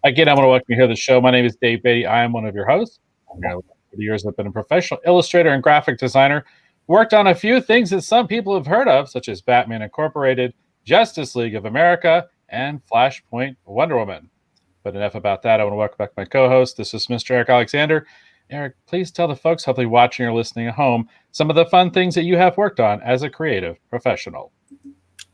Again, I want to welcome you here to the show. My name is Dave Beatty. I am one of your hosts. For the years, I've been a professional illustrator and graphic designer. Worked on a few things that some people have heard of, such as Batman Incorporated, Justice League of America, and Flashpoint Wonder Woman. But enough about that. I want to welcome back my co-host. This is Mr. Eric Alexander. Eric, please tell the folks, hopefully watching or listening at home, some of the fun things that you have worked on as a creative professional.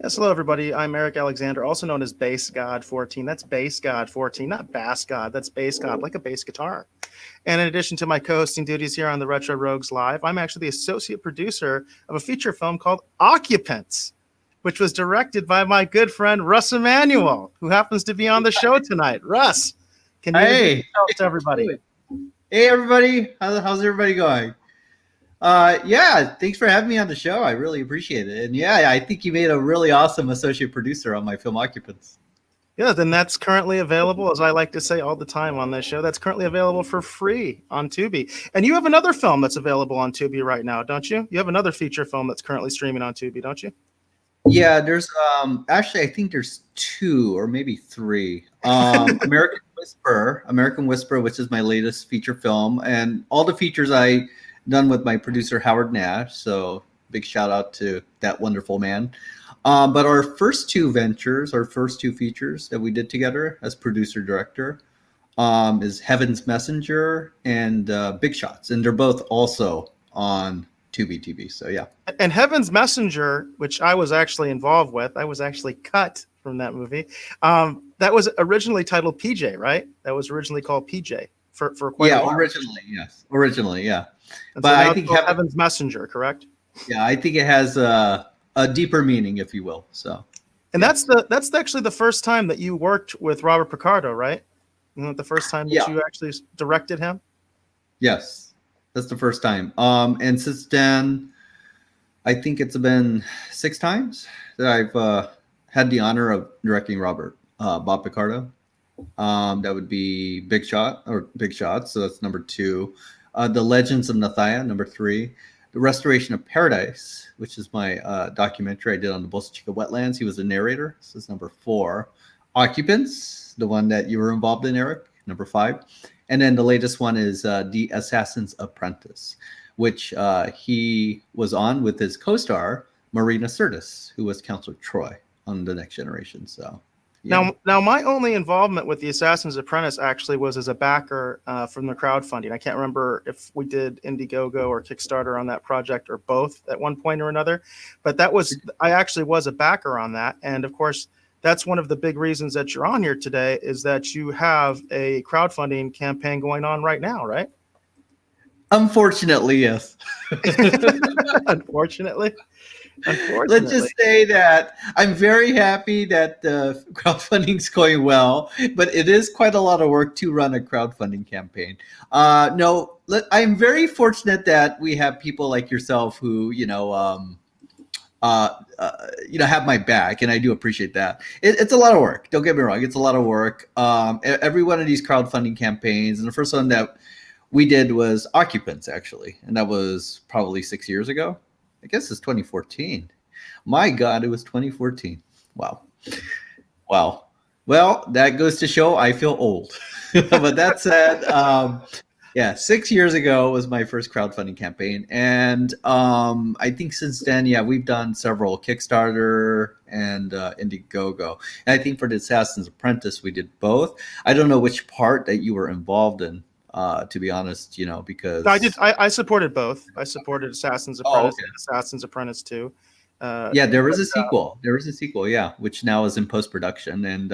Yes, hello everybody. I'm Eric Alexander, also known as Bass God 14. That's Bass God 14, not Bass God. That's Bass God, like a bass guitar. And in addition to my co-hosting duties here on the Retro Rogues Live, I'm actually the associate producer of a feature film called Occupants, which was directed by my good friend Russ Emanuel, who happens to be on the show tonight. Russ, can you introduce yourself to everybody? Hey everybody, how's everybody going? Yeah, thanks for having me on the show. I really appreciate it. And yeah, I think you made a really awesome associate producer on my film Occupants. Yeah, then that's currently available, as I like to say all the time on this show, that's currently available for free on Tubi. And you have another film that's available on Tubi right now, don't you? You have another feature film that's currently streaming on Tubi, don't you? Yeah, there's actually I think there's 2 or maybe 3. American Whisper, which is my latest feature film, and all the features I done with my producer Howard Nash, so big shout out to that wonderful man. But our first 2 ventures, our first 2 features that we did together as producer director is Heaven's Messenger and Big Shots, and they're both also on Tubi TV. So yeah. And Heaven's Messenger, which I was actually involved with, I was actually cut from that movie. That was originally titled PJ, right? That was originally called PJ for quite a while. Originally, yeah. And but so I think Heaven's Messenger, correct? Yeah, I think it has a deeper meaning, if you will. So, and that's actually the first time that you worked with Robert Picardo, right? Isn't that the first time that you actually directed him? Yes, that's the first time. And since then, I think it's been 6 times that I've had the honor of directing Bob Picardo. That would be Big Shots, so that's number 2. The Legends of Nathaya, number 3. The Restoration of Paradise, which is my documentary I did on the Bolsa Chica wetlands. He was the narrator. This is number 4. Occupants, the one that you were involved in, Eric, number 5. And then the latest one is The Assassin's Apprentice, which he was on with his co-star, Marina Sirtis, who was Counselor Troy on The Next Generation. So. Yeah. Now, my only involvement with The Assassin's Apprentice actually was as a backer from the crowdfunding. I can't remember if we did Indiegogo or Kickstarter on that project or both at one point or another, but I actually was a backer on that. And of course, that's one of the big reasons that you're on here today is that you have a crowdfunding campaign going on right now, right? Unfortunately, yes. Unfortunately. Let's just say that I'm very happy that the crowdfunding's going well, but it is quite a lot of work to run a crowdfunding campaign. I'm very fortunate that we have people like yourself who, have my back, and I do appreciate that. It's a lot of work. Don't get me wrong. It's a lot of work. Every one of these crowdfunding campaigns, and the first one that we did was Occupants, actually, and that was probably 6 years ago. I guess it's 2014. My God, it was 2014. Wow. Well, that goes to show I feel old. But that said, 6 years ago was my first crowdfunding campaign. And I think since then, we've done several Kickstarter and Indiegogo. And I think for the Assassin's Apprentice, we did both. I don't know which part that you were involved in. To be honest, because I supported both. I supported Assassin's Apprentice and Assassin's Apprentice 2. There was a sequel. There was a sequel, which now is in post-production. And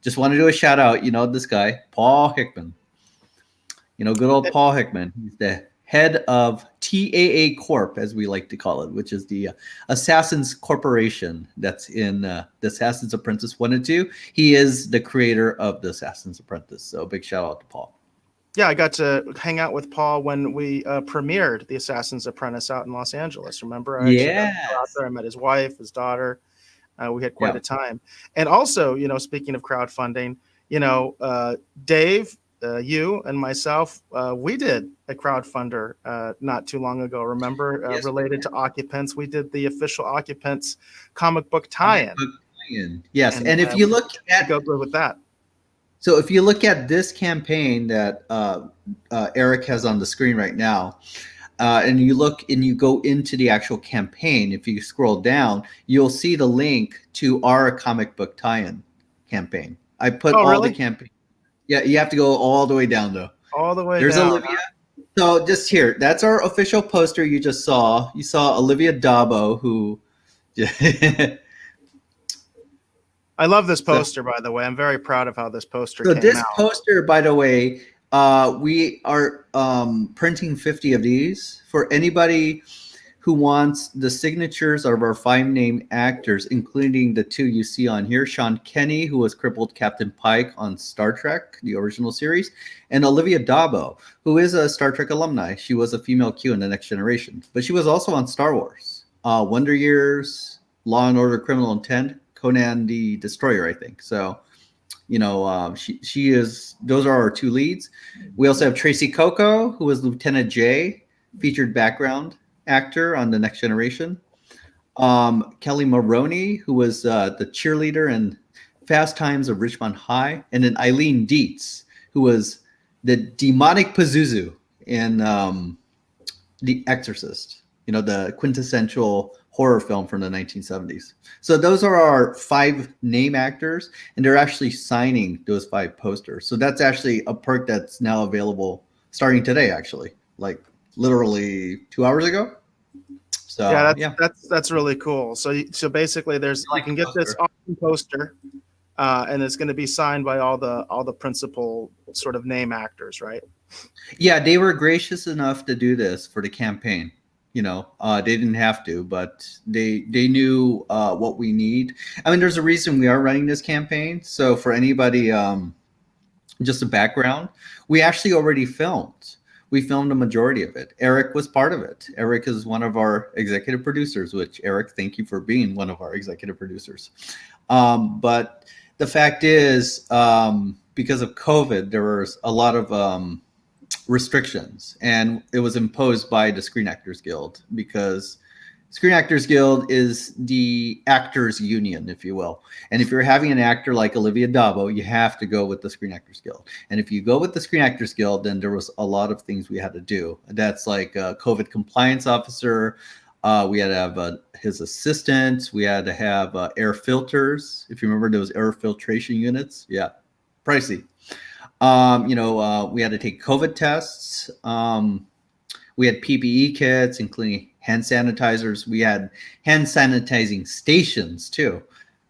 just want to do a shout out, this guy, Paul Hickman. Good old Paul Hickman. He's the head of TAA Corp, as we like to call it, which is the Assassin's Corporation that's in the Assassin's Apprentice 1 and 2. He is the creator of the Assassin's Apprentice. So big shout out to Paul. Yeah, I got to hang out with Paul when we premiered The Assassin's Apprentice out in Los Angeles. Remember? I out there. I met his wife, his daughter. We had quite a time. And also, speaking of crowdfunding, Dave, you and myself, we did a crowdfunder not too long ago. Remember, related to Occupants, we did the official Occupants comic book tie-in. Yes, and if you look at go with that. So if you look at this campaign that Eric has on the screen right now, and you look and you go into the actual campaign, if you scroll down, you'll see the link to our comic book tie-in campaign. I put the campaign. Yeah, you have to go all the way down though. All the way There's down. Olivia. So just here, that's our official poster you just saw. You saw Olivia Dabo, who I love this poster, by the way. I'm very proud of how this poster came out. So this poster, by the way, we are printing 50 of these for anybody who wants the signatures of our 5 named actors, including the 2 you see on here, Sean Kenny, who was crippled Captain Pike on Star Trek, the original series, and Olivia Dabo, who is a Star Trek alumni. She was a female Q in The Next Generation, but she was also on Star Wars, Wonder Years, Law and Order: Criminal Intent, Conan the Destroyer, I think. So, she is. Those are our 2 leads. We also have Tracy Coco, who was Lieutenant J, featured background actor on The Next Generation. Kelly Maroney, who was the cheerleader in Fast Times of Ridgemont High, and then Eileen Dietz, who was the demonic Pazuzu in The Exorcist. The quintessential horror film from the 1970s. So those are our 5 name actors, and they're actually signing those 5 posters. So that's actually a perk that's now available starting today, actually, like literally 2 hours ago. So that's really cool. So basically, you can get this awesome poster, and it's going to be signed by all the principal sort of name actors, right? Yeah, they were gracious enough to do this for the campaign. They didn't have to, but they knew what we need. I mean, there's a reason we are running this campaign. So for anybody, just a background, we actually already filmed. We filmed a majority of it. Eric was part of it. Eric is one of our executive producers, which, Eric, thank you for being one of our executive producers. But the fact is, because of COVID, there was a lot of restrictions, and it was imposed by the Screen Actors Guild, because Screen Actors Guild is the actors union, if you will. And if you're having an actor like Olivia Dabo, you have to go with the Screen Actors Guild. And if you go with the Screen Actors Guild, then there was a lot of things we had to do. That's like a COVID compliance officer. We had to have his assistant. We had to have air filters. If you remember those air filtration units, yeah, pricey. We had to take COVID tests. We had PPE kits, including hand sanitizers. We had hand sanitizing stations too,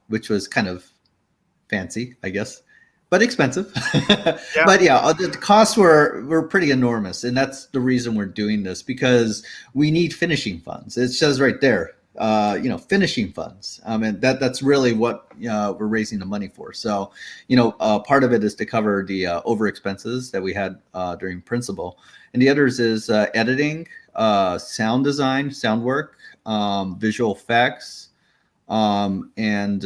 which was kind of fancy, I guess, but expensive. Yeah. But yeah, the costs were pretty enormous, and that's the reason we're doing this, because we need finishing funds. It says right there, finishing funds. And that's really what we're raising the money for. So, part of it is to cover the over expenses that we had during principal, and the others is editing, sound design, sound work, visual effects, and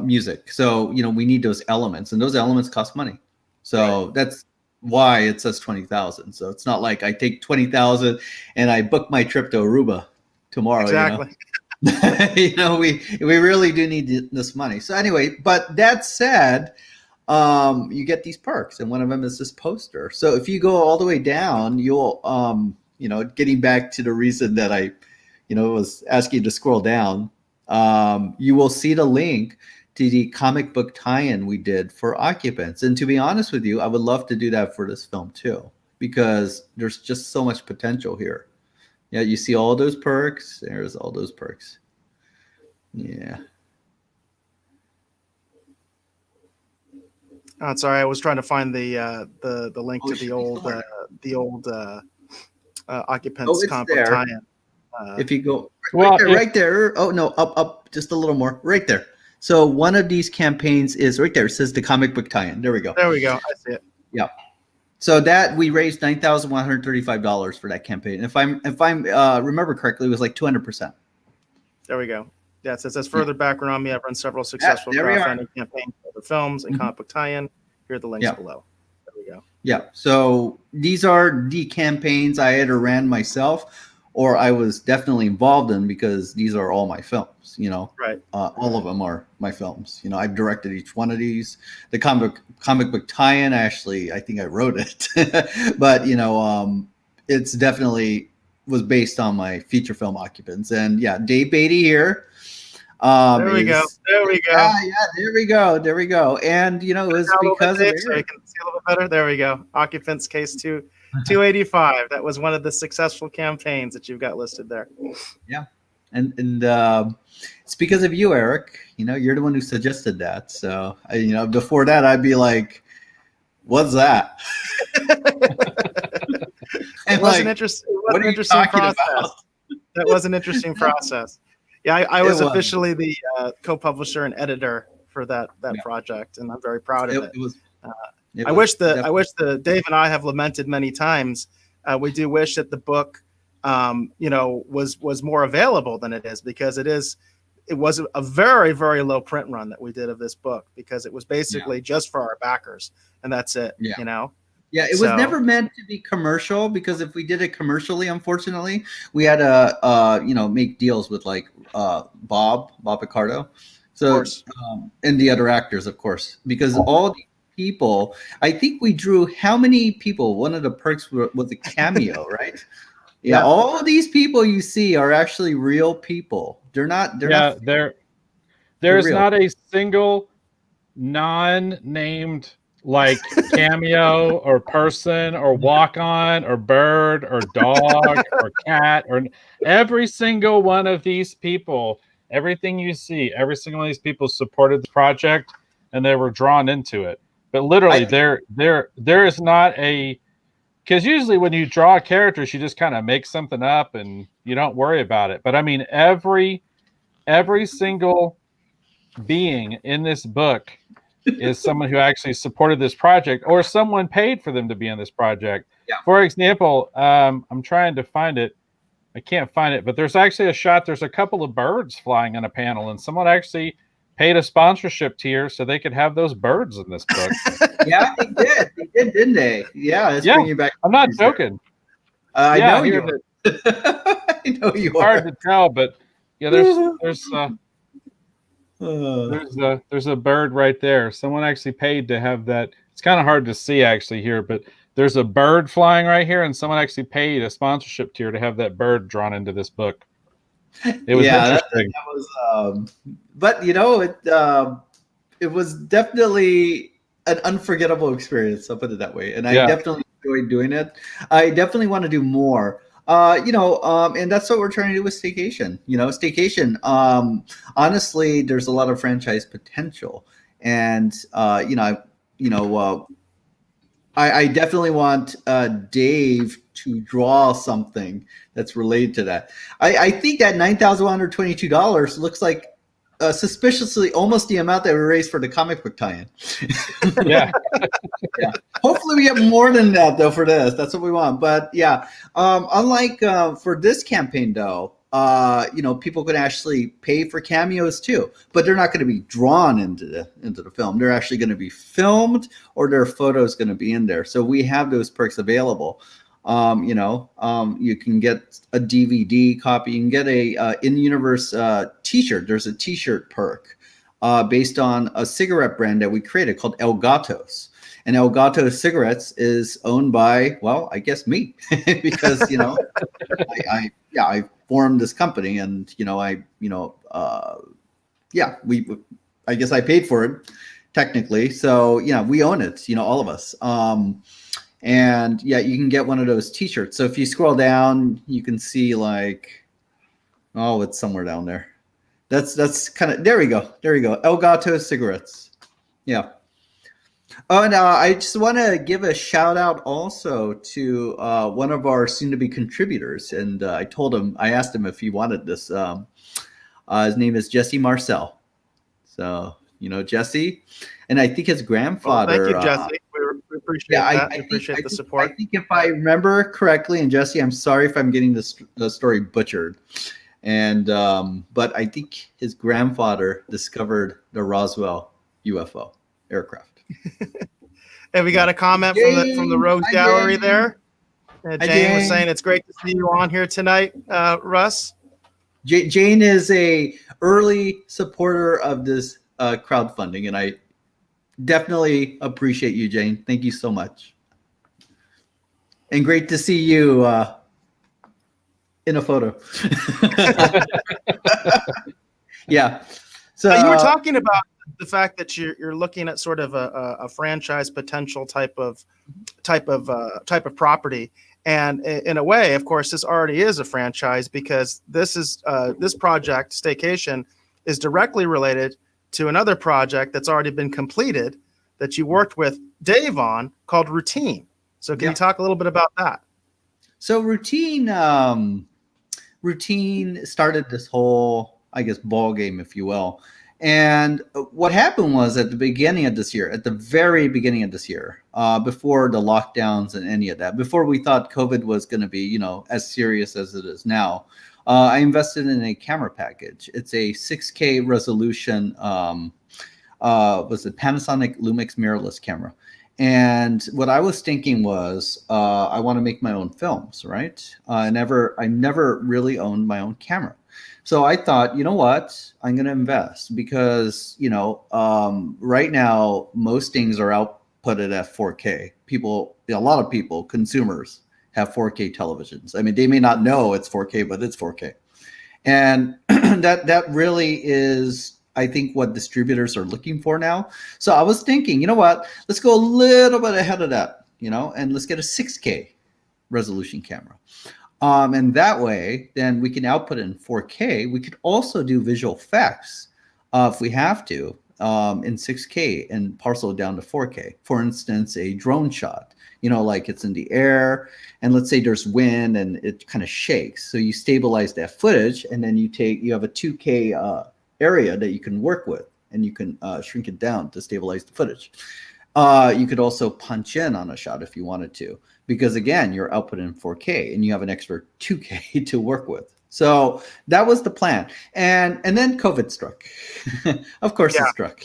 music. So, we need those elements, and those elements cost money. So that's why it says 20,000. So it's not like I take 20,000 and I book my trip to Aruba tomorrow. Exactly. We really do need this money. So anyway, but that said, you get these perks, and one of them is this poster. So if you go all the way down, you'll, getting back to the reason that I, was asking you to scroll down, you will see the link to the comic book tie-in we did for Occupants. And to be honest with you, I would love to do that for this film too, because there's just so much potential here. Yeah, you see all those perks. There's all those perks. Yeah. Oh, sorry, I was trying to find the link to the old Occupants comic book tie-in. If you go right there. Oh no, up just a little more. Right there. So one of these campaigns is right there. It says the comic book tie-in. There we go. There we go. I see it. Yeah. So that we raised $9,135 for that campaign. If I'm remember correctly, it was like 200%. There we go. Yeah, it says further background on me. I've run several successful crowdfunding campaigns for other films and comic book tie-in. Here are the links below. There we go. Yeah. So these are the campaigns I had ran myself. or I was definitely involved in, because these are all my films, Right. all of them are my films. I've directed each one of these. The comic book tie-in, actually, I think I wrote it, but it's definitely was based on my feature film occupants. And yeah, Dave Beatty here. There we go. There we go. Yeah, there we go. And it was because of Eric. So you can see a little bit better. There we go. Occupants case 285. That was one of the successful campaigns that you've got listed there. Yeah, and it's because of you, Eric. You're the one who suggested that. So before that, I'd be like, "What's that?" It was an interesting process. That was an interesting process. Yeah, I was officially the co-publisher and editor for that project, and I'm very proud of it. I wish the Dave and I have lamented many times. We do wish that the book, was more available than it is, because it was a very, very low print run that we did of this book, because it was basically just for our backers, and that's it. Yeah, it was never meant to be commercial, because if we did it commercially, unfortunately, we had to make deals with like Bob Picardo, so and the other actors, of course, because all the people, I think we drew how many people? One of the perks was a cameo, right? Yeah, all of these people you see are actually real people. They're not. There's not a single non-named like cameo or person or walk-on or bird or dog or cat, or every single one of these people, everything you see, every single one of these people supported the project and they were drawn into it. But literally there is not a, because usually when you draw characters, you just kind of make something up and you don't worry about it. But I mean, every single being in this book is someone who actually supported this project, or someone paid for them to be in this project. Yeah. For example, I'm trying to find it. I can't find it, but there's actually a shot. There's a couple of birds flying on a panel, and someone actually paid a sponsorship tier so they could have those birds in this book. Yeah, they did. They did, didn't they? Yeah, let's bring you back. I'm not joking. I know you are. I know you are. Hard to tell, but yeah, there's a bird right there. Someone actually paid to have that. It's kind of hard to see actually here, but there's a bird flying right here, and someone actually paid a sponsorship tier to have that bird drawn into this book. It was interesting. That was, but it was definitely an unforgettable experience. I'll put it that way, and I definitely enjoyed doing it. I definitely want to do more. And that's what we're trying to do with Staycation. Staycation. Honestly, there's a lot of franchise potential, and I definitely want Dave to draw something that's related to that. I think that $9,122 looks like suspiciously almost the amount that we raised for the comic book tie-in. Yeah. Yeah. Hopefully we get more than that though for this. That's what we want. But yeah, unlike for this campaign though, people can actually pay for cameos too, but they're not going to be drawn into the film. They're actually going to be filmed, or their photo is going to be in there. So we have those perks available. You can get a DVD copy. You can get a in-universe T-shirt. There's a T-shirt perk based on a cigarette brand that we created called El Gatos. And El Gato Cigarettes is owned by, well, I guess me, because I formed this company, and I guess I paid for it technically. So we own it, all of us. And yeah, you can get one of those T-shirts. So if you scroll down, you can see it's somewhere down there. That's kind of, there we go. El Gato Cigarettes. Yeah. Oh, and I just want to give a shout out also to one of our soon-to-be contributors, and I asked him if he wanted this. His name is Jesse Marcel. So Jesse, and I think his grandfather. Thank you, Jesse. We appreciate that. I appreciate the support. I think if I remember correctly, and Jesse, I'm sorry if I'm getting the story butchered, and but I think his grandfather discovered the Roswell UFO aircraft. And we got a comment from the Rogue Gallery there. Jane was saying it's great to see you on here tonight, Russ. Jane is a early supporter of this crowdfunding, and I definitely appreciate you, Jane. Thank you so much. And great to see you in a photo. Yeah. So you were talking about the fact that you're looking at sort of a franchise potential type of property, and in a way, of course, this already is a franchise because this project, Staycation, is directly related to another project that's already been completed that you worked with Dave on called Routine. So can you talk a little bit about that? So Routine started this whole, I guess, ball game, if you will. And what happened was at the beginning of this year, at the very beginning of this year, before the lockdowns and any of that, before we thought COVID was going to be, as serious as it is now, I invested in a camera package. It's a 6K resolution, was a Panasonic Lumix mirrorless camera. And what I was thinking was, I want to make my own films, right? I never really owned my own camera. So I thought, you know what, I'm going to invest because, right now, most things are outputted at 4K. A lot of people, consumers, have 4K televisions. I mean, they may not know it's 4K, but it's 4K. And that really is, I think, what distributors are looking for now. So I was thinking, you know what, let's go a little bit ahead of that, and let's get a 6K resolution camera. And that way, then we can output it in 4K. We could also do visual effects if we have to in 6K and parcel it down to 4K. For instance, a drone shot, like it's in the air, and let's say there's wind and it kind of shakes. So you stabilize that footage, and then you have a 2K area that you can work with, and you can shrink it down to stabilize the footage. You could also punch in on a shot if you wanted to, because again, you're output in 4K and you have an extra 2K to work with. So that was the plan. And then COVID struck. Of course it struck,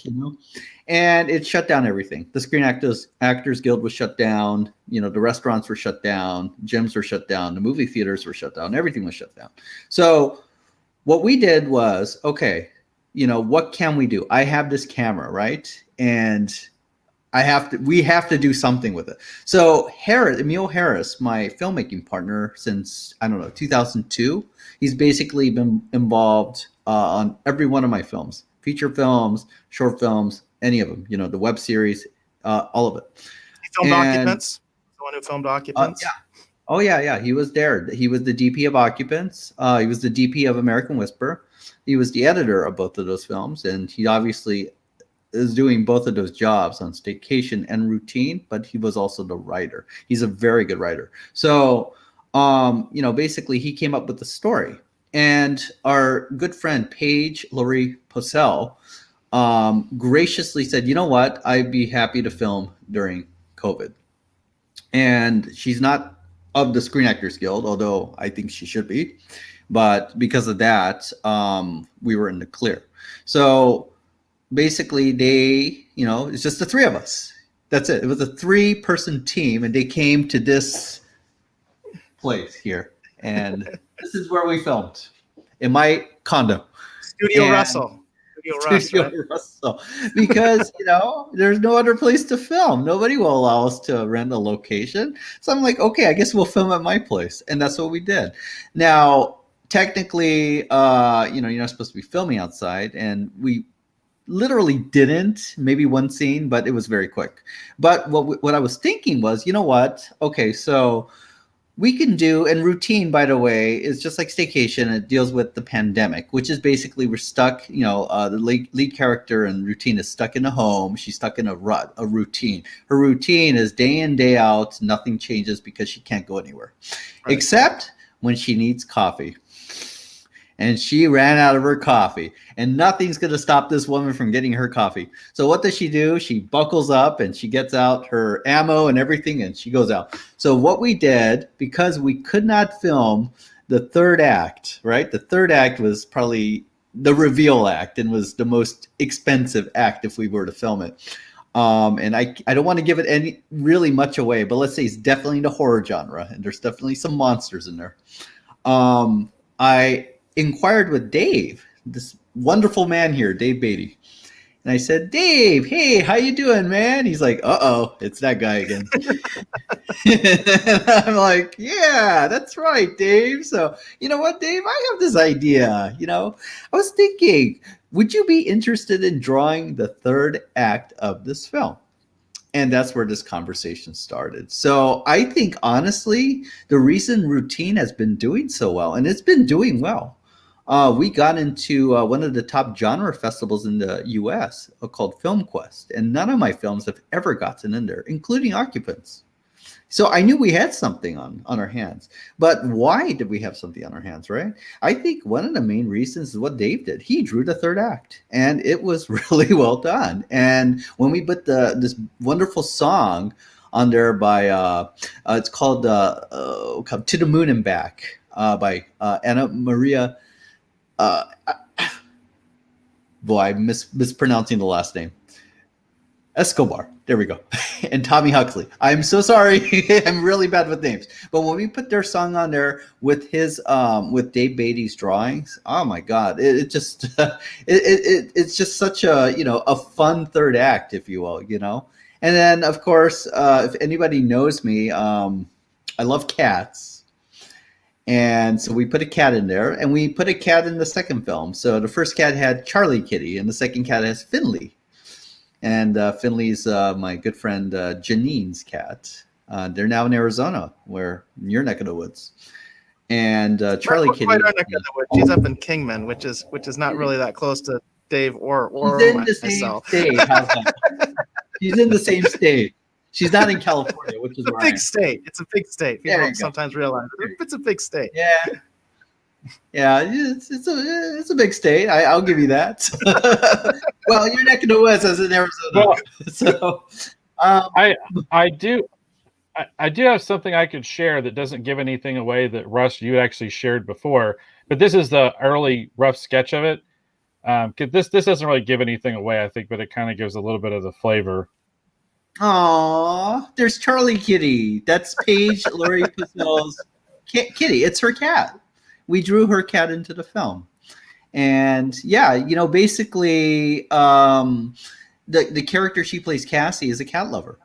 and it shut down everything. The Screen Actors Guild was shut down. The restaurants were shut down. Gyms were shut down. The movie theaters were shut down. Everything was shut down. So what we did was, okay, what can we do? I have this camera, right? And we have to do something with it. So Emil Harris, my filmmaking partner since, 2002, he's basically been involved on every one of my films, feature films, short films, any of them, the web series, all of it. He filmed Occupants, the one who filmed Occupants. Yeah. Oh yeah. He was there. He was the DP of Occupants. He was the DP of American Whisper. He was the editor of both of those films. And he obviously is doing both of those jobs on Staycation and Routine, but he was also the writer. He's a very good writer. So, basically he came up with the story, and our good friend, Paige Laurie Posell, graciously said, you know what, I'd be happy to film during COVID. And she's not of the Screen Actors Guild, although I think she should be, but because of that, we were in the clear. So basically it's just the three of us. That's it. It was a 3-person team, and they came to this place here, and this is where we filmed, in my condo. Studio Russell, because there's no other place to film. Nobody will allow us to rent a location. So I'm like, okay, I guess we'll film at my place, and that's what we did. Now, technically, you're not supposed to be filming outside, and we literally didn't, maybe one scene, but it was very quick. But what I was thinking was, you know what? Okay, so we can do, and Routine, by the way, is just like Staycation. It deals with the pandemic, which is basically we're stuck, the lead character in Routine is stuck in a home. She's stuck in a rut, a routine. Her routine is day in, day out. Nothing changes because she can't go anywhere, except when she needs coffee. And she ran out of her coffee, and nothing's going to stop this woman from getting her coffee. So what does she do? She buckles up and she gets out her ammo and everything, and she goes out. So what we did, because we could not film the third act, right? The third act was probably the reveal act and was the most expensive act if we were to film it. And I don't want to give it any really much away, but let's say it's definitely in the horror genre, and there's definitely some monsters in there. I inquired with Dave, this wonderful man here, Dave Beatty. And I said, Dave, hey, how you doing, man? He's like, uh-oh, it's that guy again. And I'm like, yeah, that's right, Dave. So, you know what, Dave? I have this idea. I was thinking, would you be interested in drawing the third act of this film? And that's where this conversation started. So I think, honestly, the reason Routine has been doing so well, and it's been doing well, we got into one of the top genre festivals in the U.S. Called Film Quest, and none of my films have ever gotten in there, including Occupants. So I knew we had something on our hands. But why did we have something on our hands, right? I think one of the main reasons is what Dave did. He drew the third act, and it was really well done. And when we put this wonderful song on there by, it's called To the Moon and Back by Anna Maria. I'm mispronouncing the last name. Escobar. There we go. And Tommy Huxley. I'm so sorry. I'm really bad with names. But when we put their song on there with his with Dave Beatty's drawings, oh my God, it's just such a fun third act, if you will, And then of course, if anybody knows me, I love cats. And so we put a cat in there, and we put a cat in the second film. So the first cat had Charlie Kitty, and the second cat has Finley. And Finley's my good friend Janine's cat. They're now in Arizona, where in your neck of the woods. And Charlie Kitty. Quite our neck of the woods. She's up in Kingman, which is not really that close to Dave or myself. State. How's that? She's in the same state. She's not in California, which is a big state. It's a big state. People don't sometimes realize it's a big state. Yeah, it's a big state. I'll give you that. Well, your neck of the woods is in Arizona. So I do have something I could share that doesn't give anything away that Russ, you actually shared before. But this is the early rough sketch of it. This doesn't really give anything away, I think, but it kind of gives a little bit of the flavor. Aw, there's Charlie Kitty. That's Paige Laurie Puzel's kitty. It's her cat. We drew her cat into the film. And yeah, basically the character she plays, Cassie, is a cat lover.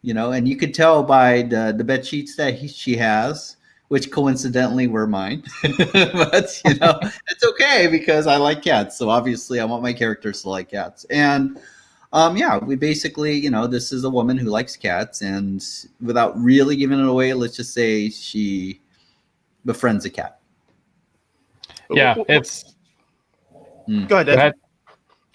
And you could tell by the bed sheets that she has, which coincidentally were mine. But it's okay because I like cats. So obviously I want my characters to like cats. And we basically, this is a woman who likes cats, and without really giving it away, let's just say she befriends a cat. Yeah, it's. Go ahead.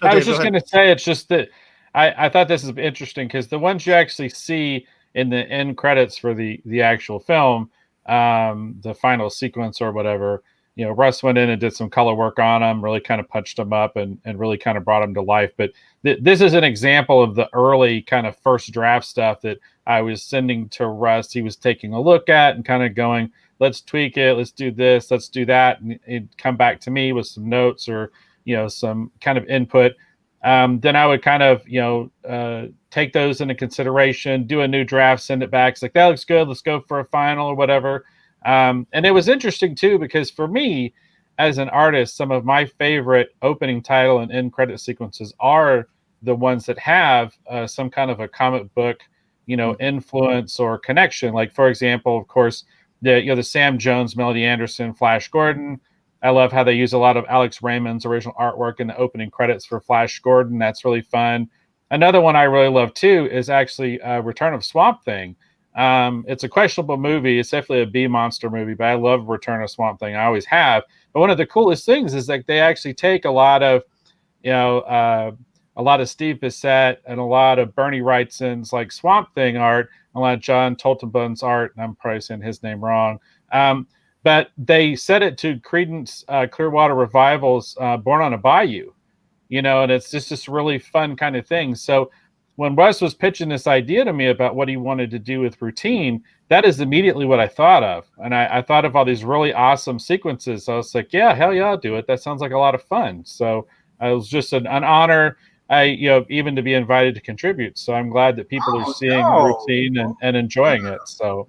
I was just going to say, it's just that I thought this is interesting because the ones you actually see in the end credits for the actual film, the final sequence or whatever, Russ went in and did some color work on them, really kind of punched them up and really kind of brought them to life. But this is an example of the early kind of first draft stuff that I was sending to Russ. He was taking a look at and kind of going, let's tweak it. Let's do this. Let's do that. And it'd come back to me with some notes or, some kind of input. Then I would kind of, take those into consideration, do a new draft, send it back. It's like, that looks good. Let's go for a final or whatever. And it was interesting too, because for me as an artist, some of my favorite opening title and end credit sequences are the ones that have some kind of a comic book, influence or connection. Like, for example, of course, the Sam Jones, Melody Anderson, Flash Gordon. I love how they use a lot of Alex Raymond's original artwork in the opening credits for Flash Gordon. That's really fun. Another one I really love too is actually Return of Swamp Thing. It's a questionable movie. It's definitely a B monster movie, but I love Return of Swamp Thing. I always have. But one of the coolest things is that they actually take a lot of, Steve Bissette and a lot of Bernie Wrightson's like Swamp Thing art, a lot of John Toltenbund's art, and I'm probably saying his name wrong. But they set it to Creedence Clearwater Revival's Born on a Bayou, and it's just this really fun kind of thing. So when Russ was pitching this idea to me about what he wanted to do with Routine, that is immediately what I thought of. And I thought of all these really awesome sequences. So I was like, yeah, hell yeah, I'll do it. That sounds like a lot of fun. So it was just an honor even to be invited to contribute. So I'm glad that people are seeing Routine and enjoying it. So.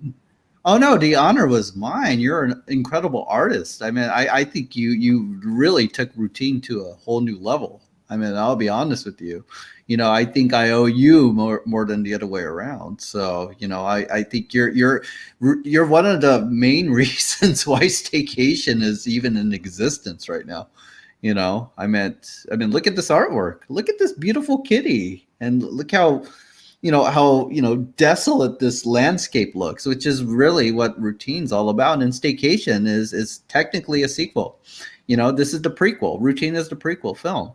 Oh no, the honor was mine. You're an incredible artist. I mean, I think you really took Routine to a whole new level. I mean, I'll be honest with you. I think I owe you more than the other way around. So, I think you're one of the main reasons why Staycation is even in existence right now. I mean, look at this artwork. Look at this beautiful kitty, and look how desolate this landscape looks, which is really what Routine's all about. And Staycation is technically a sequel. This is the prequel. Routine is the prequel film.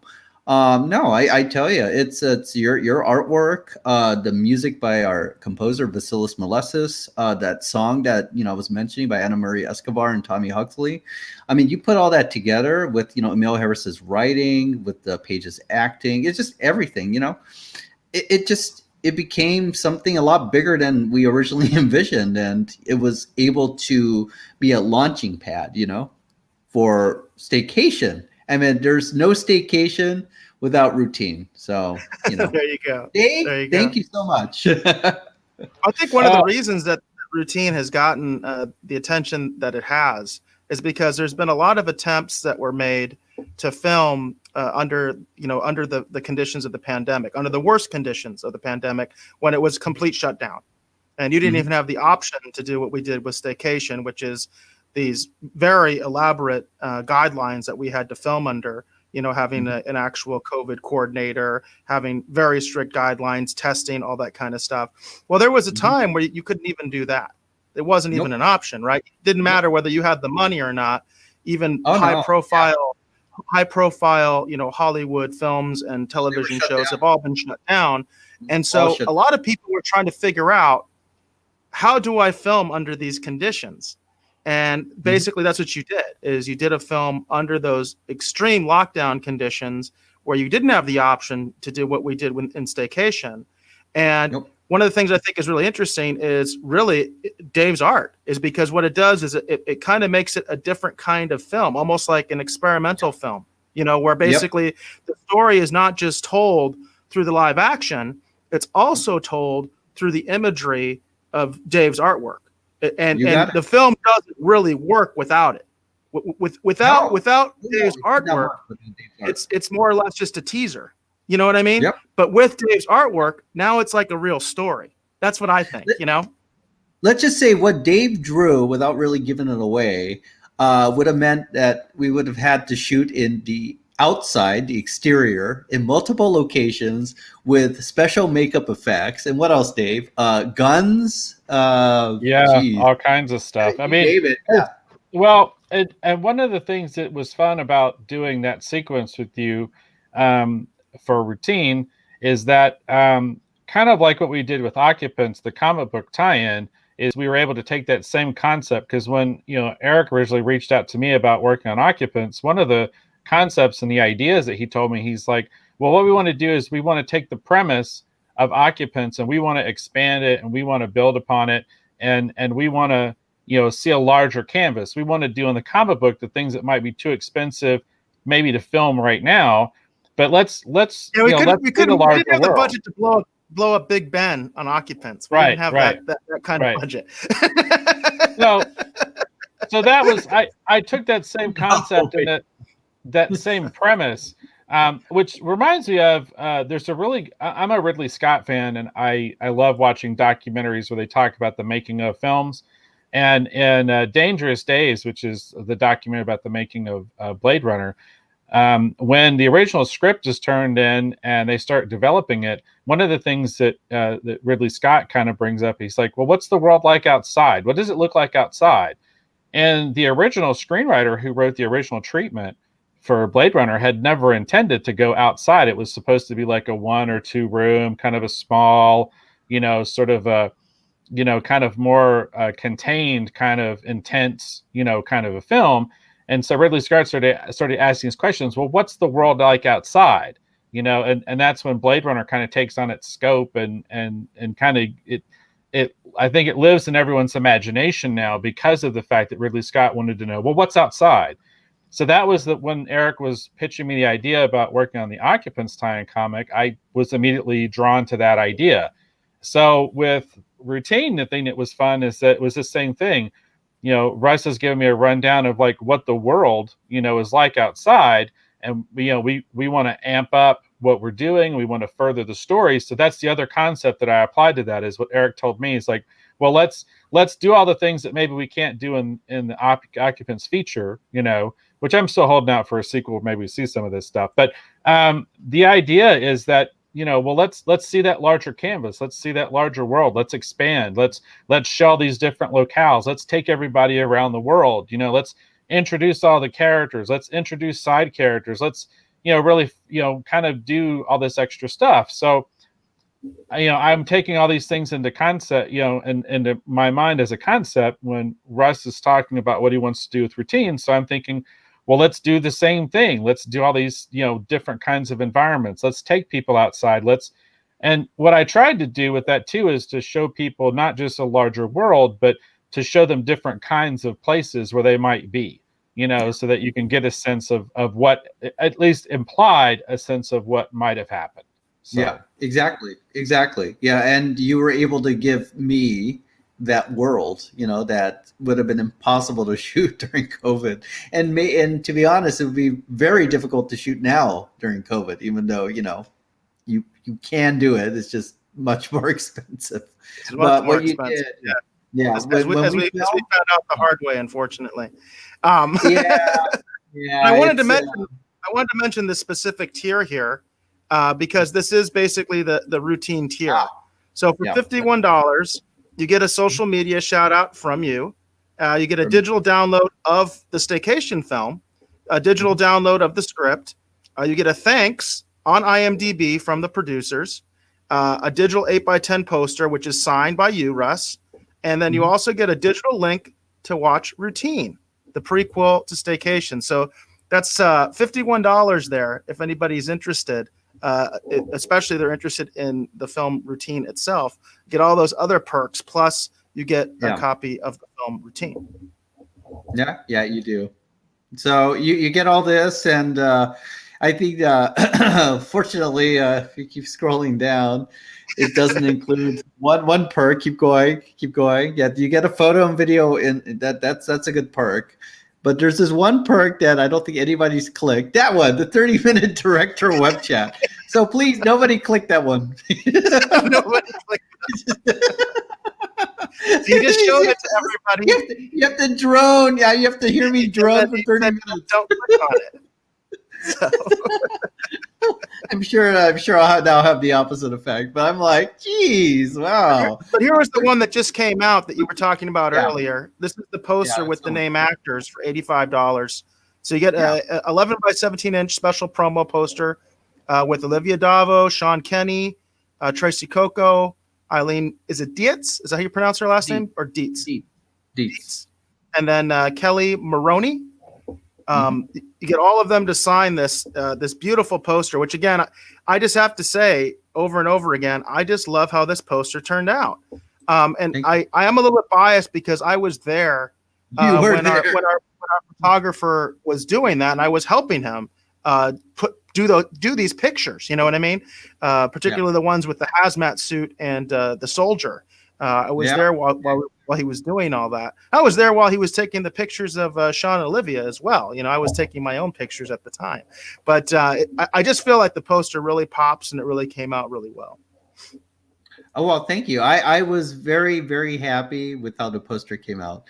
No, I tell you, it's your artwork, the music by our composer Vasilis Melesis, that song that I was mentioning by Anna Marie Escobar and Tommy Huxley. I mean, you put all that together with Emil Harris's writing, with the Page's acting. It's just everything. It became something a lot bigger than we originally envisioned, and it was able to be a launching pad, for Staycation. I mean, there's no Staycation without Routine. So, there you go. Dave, thank you so much. I think one of the reasons that Routine has gotten the attention that it has is because there's been a lot of attempts that were made to film under the conditions of the pandemic, under the worst conditions of the pandemic, when it was complete shutdown. And you didn't even have the option to do what we did with Staycation, which is these very elaborate guidelines that we had to film under, having an actual COVID coordinator, having very strict guidelines, testing, all that kind of stuff. Well, there was a time where you couldn't even do that. It wasn't even an option, right? It didn't matter whether you had the money or not. Even high profile, Hollywood films and television shows have all been shut down. And so a lot of people were trying to figure out, how do I film under these conditions? And basically that's what you did, is you did a film under those extreme lockdown conditions where you didn't have the option to do what we did in Staycation. And one of the things I think is really interesting is really Dave's art, is because what it does is it kind of makes it a different kind of film, almost like an experimental film, where basically the story is not just told through the live action, it's also told through the imagery of Dave's artwork. And the film doesn't really work without it. Without Dave's artwork, it's more or less just a teaser. You know what I mean? Yep. But with Dave's artwork, now it's like a real story. That's what I think, Let's just say what Dave drew, without really giving it away, would have meant that we would have had to shoot in the outside, the exterior, in multiple locations with special makeup effects. And what else, Dave? Guns? All kinds of stuff. I mean, David, well, and one of the things that was fun about doing that sequence with you for Routine is that kind of like what we did with Occupants, the comic book tie-in, is we were able to take that same concept, because when Eric originally reached out to me about working on Occupants, one of the concepts and the ideas that he told me, he's like, well, what we want to do is we want to take the premise of Occupants and we want to expand it and we want to build upon it, and we want to see a larger canvas. We want to do in the comic book the things that might be too expensive maybe to film right now, but let's we didn't have the budget to blow up Big Ben on Occupants. We didn't have that kind of budget. So that was I took that same concept and that same premise, which reminds me of there's I'm a Ridley Scott fan, and I love watching documentaries where they talk about the making of films. And in Dangerous Days, which is the documentary about the making of Blade Runner, when the original script is turned in and they start developing it, one of the things that Ridley Scott kind of brings up, he's like, well, what's the world like outside? What does it look like outside? And the original screenwriter who wrote the original treatment for Blade Runner had never intended to go outside. It was supposed to be like a 1 or 2 room, kind of a small, sort of a, kind of more contained, kind of intense, kind of a film. And so Ridley Scott started asking these questions. Well, what's the world like outside? And that's when Blade Runner kind of takes on its scope and kind of it. I think it lives in everyone's imagination now because of the fact that Ridley Scott wanted to know, well, what's outside? So that was when Eric was pitching me the idea about working on the Occupants tie-in comic, I was immediately drawn to that idea. So with Routine, the thing that was fun is that it was the same thing. Russ has given me a rundown of like what the world, is like outside. And, we want to amp up what we're doing. We want to further the story. So that's the other concept that I applied to that, is what Eric told me. Is like, well, let's do all the things that maybe we can't do in the Occupants feature, which I'm still holding out for a sequel. Maybe we see some of this stuff. But the idea is that, well, let's see that larger canvas. Let's see that larger world. Let's expand. Let's show these different locales. Let's take everybody around the world. Let's introduce all the characters. Let's introduce side characters. Let's, really, kind of do all this extra stuff. So, I'm taking all these things into concept, and into my mind as a concept when Russ is talking about what he wants to do with Routine. So I'm thinking, well, let's do the same thing. Let's do all these, different kinds of environments. Let's take people outside. And what I tried to do with that too is to show people not just a larger world, but to show them different kinds of places where they might be, so that you can get a sense of what, at least implied a sense of what might have happened. So. Yeah, exactly. Yeah, and you were able to give me that world, that would have been impossible to shoot during COVID. And to be honest, it would be very difficult to shoot now during COVID, even though, you can do it. It's just much more expensive. It's much more expensive. Yeah. As we found out the hard way, unfortunately. Yeah. I wanted to mention this specific tier here, because this is basically the Routine tier. So for $51, you get a social media shout out from you. You get a digital download of the Staycation film, a digital download of the script. You get a thanks on IMDb from the producers, a digital 8x10 poster, which is signed by you, Russ. And then you also get a digital link to watch Routine, the prequel to Staycation. So that's $51 there if anybody's interested. Especially they're interested in the film Routine itself, get all those other perks, plus you get a copy of the film Routine. Yeah, you do. So you get all this, and I think fortunately, if you keep scrolling down, it doesn't include one perk. Keep going. Yeah, you get a photo and video in that's a good perk. But there's this one perk that I don't think anybody's clicked. That one, the 30-minute director web chat. So please, nobody click that one. Nobody click that. You just showed it to everybody. You have to drone. Yeah, you have to hear me drone for 30 minutes. Don't click on it. So. I'm sure I'll now have the opposite effect, but I'm like, geez, wow. But here was the one that just came out that you were talking about earlier. This is the poster with the name actors for $85. So you get a 11 by 17 inch special promo poster with Olivia Davo, Sean Kenny, Tracy Coco, Eileen. Is it Dietz? Is that how you pronounce her last name? Or Dietz? Dietz. And then Kelly Maroney. You get all of them to sign this beautiful poster, which again, I just have to say over and over again, I just love how this poster turned out. And I am a little bit biased because I was there when our photographer was doing that, and I was helping him do these pictures. You know what I mean? Particularly the ones with the hazmat suit and the soldier. I was there while he was doing all that. I was there while he was taking the pictures of Sean and Olivia as well. I was taking my own pictures at the time. But I just feel like the poster really pops, and it really came out really well. Oh, well, thank you. I was very, very happy with how the poster came out.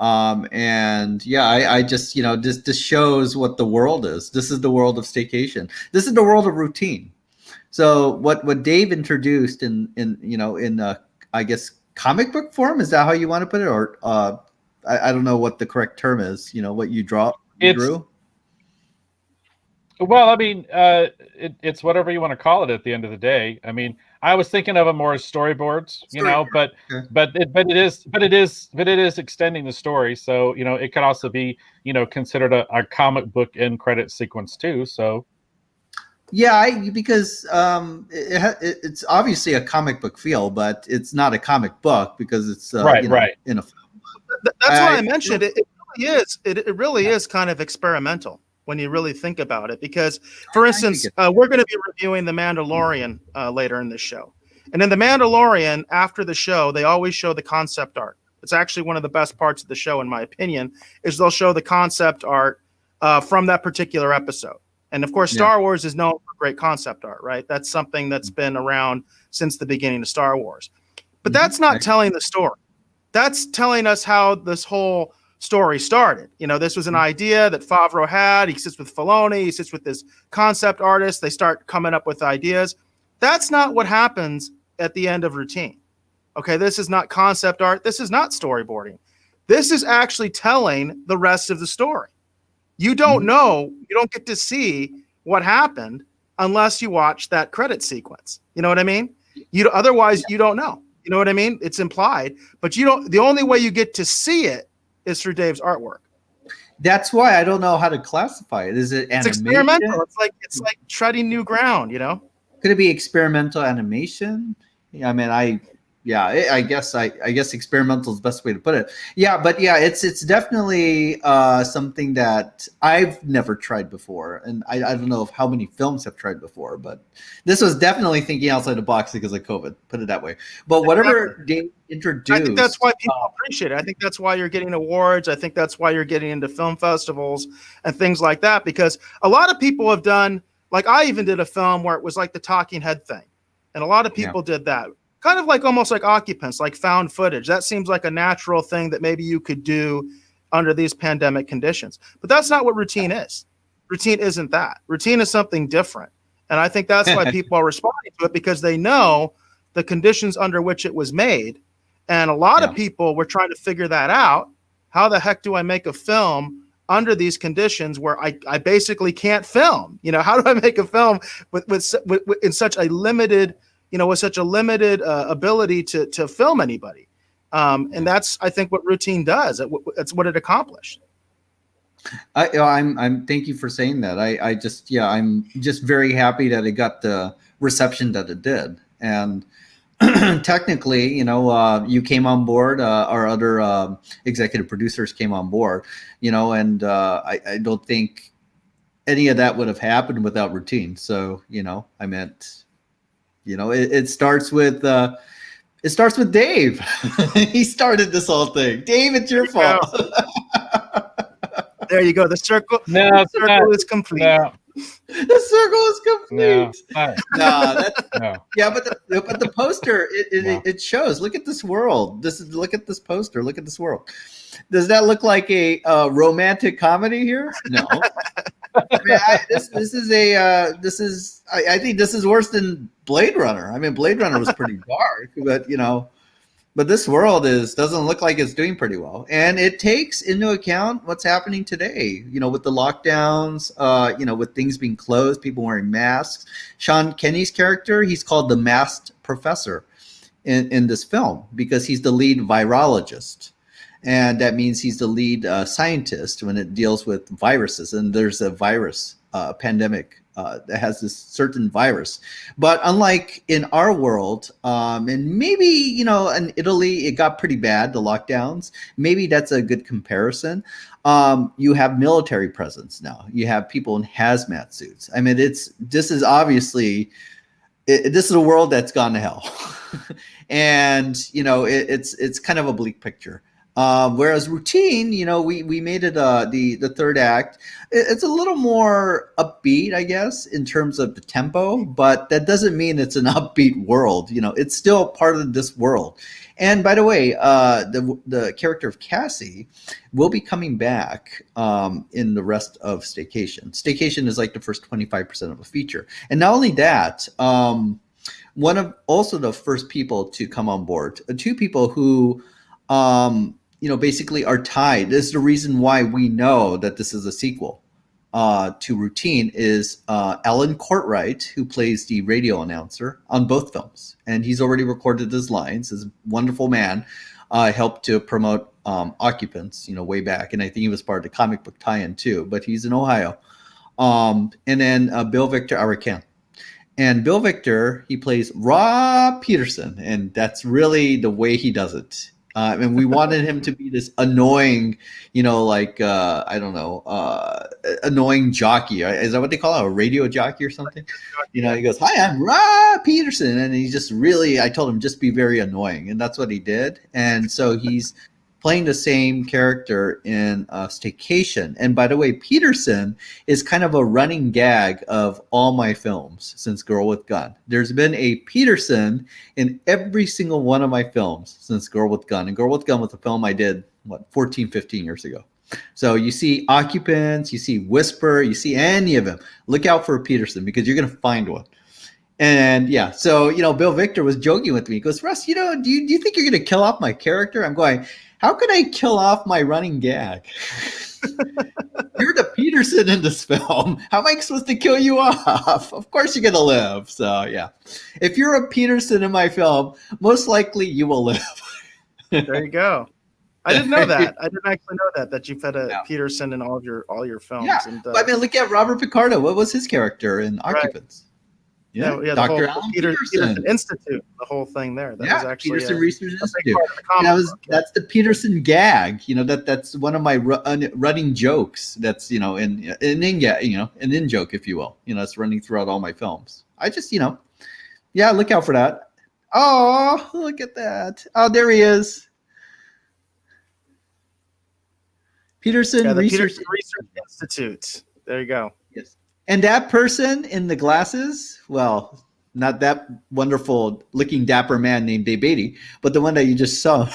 And I just, this shows what the world is. This is the world of Staycation. This is the world of Routine. So what Dave introduced in I guess comic book form, is that how you want to put it? Or I don't know what the correct term is, what you drew? Well, I mean, it's whatever you want to call it at the end of the day. I mean, I was thinking of it more as storyboards, but it is extending the story. So, it could also be, considered a comic book end credit sequence too. So. Yeah, because it's obviously a comic book feel, but it's not a comic book because it's right in a film. That's why I mentioned it. It really is. It really is kind of experimental when you really think about it. Because, for instance, we're going to be reviewing The Mandalorian later in this show. And in The Mandalorian, after the show, they always show the concept art. It's actually one of the best parts of the show, in my opinion, is they'll show the concept art from that particular episode. And of course, Star Wars is known for great concept art, right? That's something that's been around since the beginning of Star Wars. But that's not telling the story. That's telling us how this whole story started. You know, this was an idea that Favreau had. He sits with Filoni. He sits with this concept artist. They start coming up with ideas. That's not what happens at the end of Routine. Okay, this is not concept art. This is not storyboarding. This is actually telling the rest of the story. You don't know, you don't get to see what happened unless you watch that credit sequence. You know what I mean? Otherwise, you don't know. You know what I mean? It's implied, but you don't. The only way you get to see it is through Dave's artwork. That's why I don't know how to classify it. Is it animation? It's experimental. It's like treading new ground. You know? Could it be experimental animation? I mean, I guess experimental is the best way to put it. Yeah, but yeah, it's definitely something that I've never tried before, and I don't know how many films have tried before, but this was definitely thinking outside the box because of COVID. Put it that way. But whatever Dave introduced, I think that's why people appreciate it. I think that's why you're getting awards. I think that's why you're getting into film festivals and things like that, because a lot of people have done. Like I even did a film where it was like the talking head thing, and a lot of people did that. Kind of like almost like Occupants, like found footage. That seems like a natural thing that maybe you could do under these pandemic conditions. But that's not what Routine is. Routine isn't that. Routine is something different. And I think that's why people are responding to it, because they know the conditions under which it was made. And a lot of people were trying to figure that out. How the heck do I make a film under these conditions where I basically can't film? You know, how do I make a film with in such a limited, you know, with such a limited ability to film anybody? And that's, I think, what Routine does. It's what it accomplished. I'm thank you for saying that. I'm just very happy that it got the reception that it did. And technically, you know, you came on board, our other executive producers came on board, you know, and I don't think any of that would have happened without Routine. So, you know, I meant, you know, it starts with Dave. He started this whole thing. Dave, it's your fault. There you go. The circle is complete. No. The circle is complete. No. Yeah, but the poster it shows. Look at this world. Look at this poster. Look at this world. Does that look like a romantic comedy here? No. I mean, I think this is worse than Blade Runner. I mean, Blade Runner was pretty dark, but you know, but this world doesn't look like it's doing pretty well, and it takes into account what's happening today. You know, with the lockdowns, you know, with things being closed, people wearing masks. Sean Kenny's character, he's called the masked professor in this film because he's the lead virologist. And that means he's the lead scientist when it deals with viruses. And there's a virus pandemic that has this certain virus. But unlike in our world, and maybe, you know, in Italy, it got pretty bad, the lockdowns. Maybe that's a good comparison. You have military presence now. You have people in hazmat suits. I mean, this is obviously, this is a world that's gone to hell. And, you know, it's kind of a bleak picture. Whereas Routine, you know, we made it the third act. It's a little more upbeat, I guess, in terms of the tempo, but that doesn't mean it's an upbeat world. You know, it's still part of this world. And by the way, the character of Cassie will be coming back in the rest of Staycation. Staycation is like the first 25% of a feature. And not only that, one of also the first people to come on board, two people who you know, basically are tied. This is the reason why we know that this is a sequel to Routine is Alan Courtwright, who plays the radio announcer on both films. And he's already recorded his lines. This wonderful man helped to promote Occupants, you know, way back. And I think he was part of the comic book tie-in too, but he's in Ohio. And then Bill Victor Arakan. And Bill Victor, he plays Rob Peterson. And that's really the way he does it. And we wanted him to be this annoying, like I don't know, annoying jockey. Is that what they call it? A radio jockey or something? He goes, "Hi, I'm PeterSend," and he's just really. I told him just be very annoying, and that's what he did. And so he's playing the same character in Staycation. And by the way, PeterSend is kind of a running gag of all my films since Girl with Gun. There's been a PeterSend in every single one of my films since Girl with Gun. And Girl with Gun was a film I did, 14, 15 years ago. So you see Occupants, you see Whisper, you see any of them. Look out for a PeterSend because you're going to find one. And yeah, so, Bill Victor was joking with me. He goes, "Russ, do you think you're going to kill off my character?" I'm going, how could I kill off my running gag? You're the PeterSend in this film. How am I supposed to kill you off? Of course you're going to live. So yeah, if you're a PeterSend in my film, most likely you will live. There you go. I didn't know that. I didn't actually know that you've had a PeterSend in all your films. Yeah, and, I mean, look at Robert Picardo. What was his character in Occupants? Right. Yeah, Dr. the whole Alan PeterSend Institute, the whole thing there. That was actually PeterSend Research Institute. The that's the PeterSend gag. That's one of my running jokes. That's an in joke, if you will. It's running throughout all my films. I just look out for that. Oh, look at that! Oh, there he is. PeterSend Research Institute. There you go. Yes. And that person in the glasses, well, not that wonderful looking dapper man named Dave Beatty, but the one that you just saw.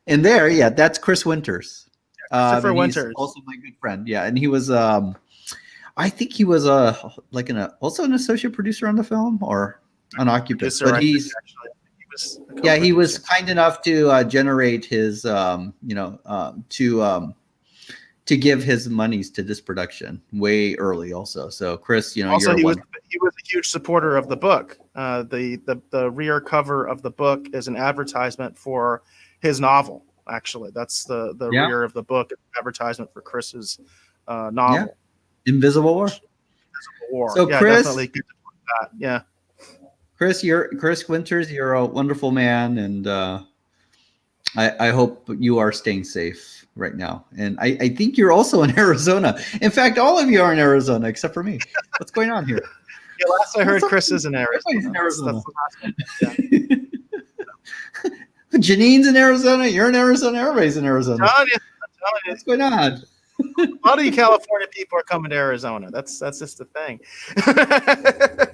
And there, that's Chris Winters. Christopher Winters. Also my good friend. Yeah. And he was, I think he was also an associate producer on the film or an occupant. Yes, but he was kind enough to generate his, to give his monies to this production way early also. So Chris, also he was a huge supporter of the book. The rear cover of the book is an advertisement for his novel. Actually, that's the rear of the book, advertisement for Chris's novel. Invisible War. So Chris, definitely good to that. Yeah. Chris Winters, you're a wonderful man, and I hope you are staying safe right now. And I think you're also in Arizona. In fact, all of you are in Arizona except for me. What's going on here? Yeah, last I heard, Chris is in Arizona. Everybody's in Arizona. Janine's in Arizona. You're in Arizona. Everybody's in Arizona. I'm telling you. What's going on? A lot of you California people are coming to Arizona. That's just the thing.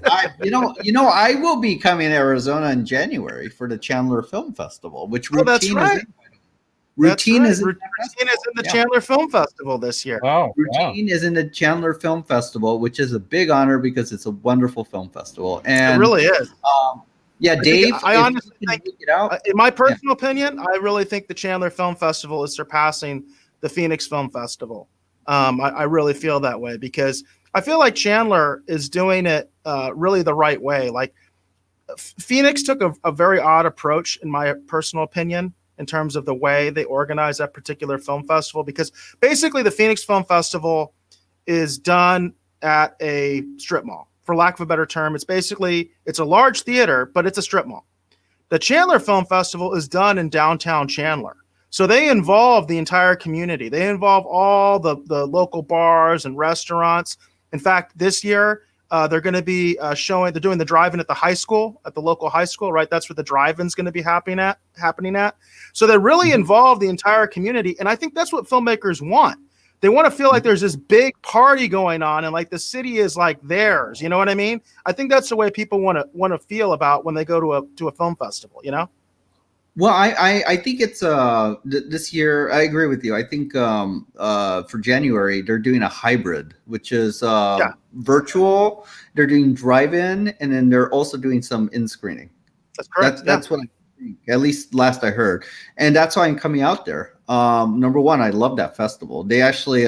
I will be coming to Arizona in January for the Chandler Film Festival, which Routine is in. Routine is in the Chandler Film Festival this year. Oh, Routine is in the Chandler Film Festival, which is a big honor because it's a wonderful film festival. And it really is. Dave, I honestly think, in my personal opinion, I really think the Chandler Film Festival is surpassing the Phoenix Film Festival. I really feel that way because I feel like Chandler is doing it really the right way. Like Phoenix took a very odd approach, in my personal opinion, in terms of the way they organize that particular film festival, because basically the Phoenix Film Festival is done at a strip mall, for lack of a better term. It's a large theater, but it's a strip mall. The Chandler Film Festival is done in downtown Chandler. So they involve the entire community. They involve all the local bars and restaurants. In fact, this year, they're going to be they're doing the drive-in at the local high school, right? That's where the drive-in's going to be happening at. So they really involve the entire community. And I think that's what filmmakers want. They want to feel like there's this big party going on and like the city is like theirs. You know what I mean? I think that's the way people want to feel about when they go to a film festival, Well, I think it's this year. I agree with you. I think for January they're doing a hybrid, which is virtual. They're doing drive-in, and then they're also doing some in-screening. That's correct. That's what I think. At least last I heard, and that's why I'm coming out there. Number one, I love that festival. They actually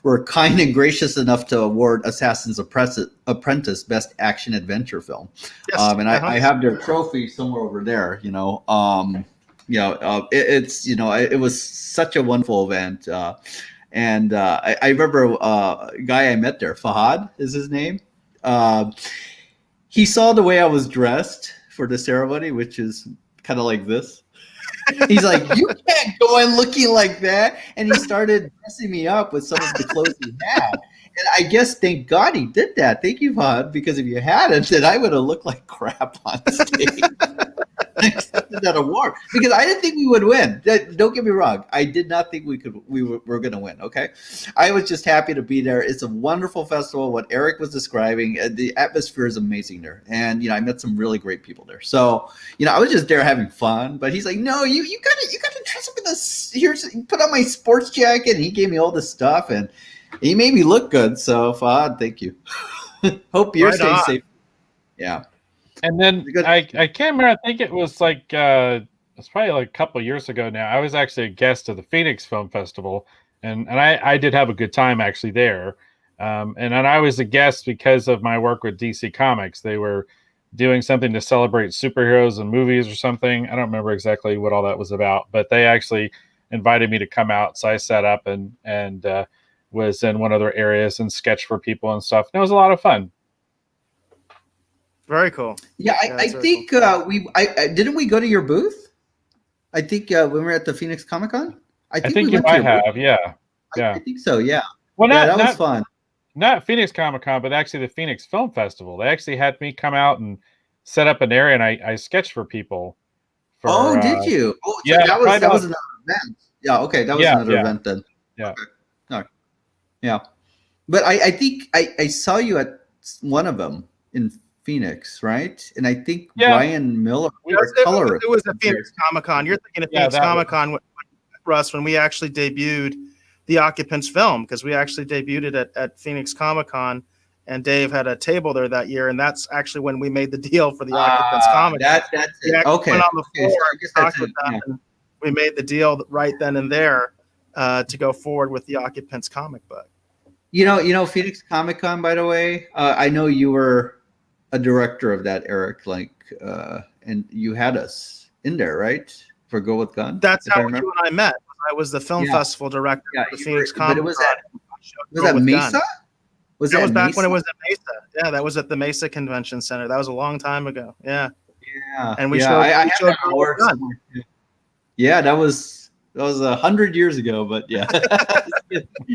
were kind and gracious enough to award Assassin's Apprentice Best Action Adventure Film. Yes. And I have their trophy somewhere over there. It was such a wonderful event. And I remember a guy I met there, Fahad is his name. He saw the way I was dressed for the ceremony, which is kind of like this. He's like, you can't go in looking like that. And he started dressing me up with some of the clothes he had. And I guess, thank God he did that. Thank you, Hud, because if you hadn't, then I would have looked like crap on stage. I accepted that award because I didn't think we would win. Don't get me wrong. I did not think we were going to win. Okay. I was just happy to be there. It's a wonderful festival. What Eric was describing, the atmosphere is amazing there. And, I met some really great people there. So, I was just there having fun, but he's like, no, you got to dress up in this. Here's, put on my sports jacket. And he gave me all this stuff and he made me look good. So, Fahad, thank you. Hope you're staying safe. Yeah. And then I can't remember. I think it was like it's probably like a couple of years ago now. I was actually a guest of the Phoenix Film Festival, and I did have a good time actually there. And then I was a guest because of my work with DC Comics. They were doing something to celebrate superheroes and movies or something. I don't remember exactly what all that was about, but they actually invited me to come out. So I sat up and was in one of their areas and sketched for people and stuff. And it was a lot of fun. Very cool. Yeah, I think cool. Didn't we go to your booth? I think when we were at the Phoenix Comic Con. I think you might have. Yeah. I think so. Yeah. Well, that was fun. Not Phoenix Comic Con, but actually the Phoenix Film Festival. They actually had me come out and set up an area, and I sketched for people. Did you? Oh, so yeah, that was another event. Yeah. Okay, that was another event then. Yeah. Okay. No. Yeah, but I think I saw you at one of them in Phoenix, right? And I think Ryan Miller. It was the Phoenix Comic Con. You're thinking of Phoenix Comic Con, Russ, when we actually debuted the Occupants film, because we actually debuted it at Phoenix Comic Con, and Dave had a table there that year, and that's actually when we made the deal for the Occupants Comic Con. That's it. Okay. Went on the floor and talked with them, and we made the deal right then and there to go forward with the Occupants comic book. Phoenix Comic Con, by the way, I know you were a director of that, Eric, and you had us in there, right? For Go With Gun. That's how you and I met. I was the film festival director of the Phoenix Comic Con. Was that Mesa? That was back when it was at Mesa. Yeah, that was at the Mesa Convention Center. That was a long time ago. Yeah. Yeah. And we showed Go With Gun. Yeah, that was 100 years ago, but yeah.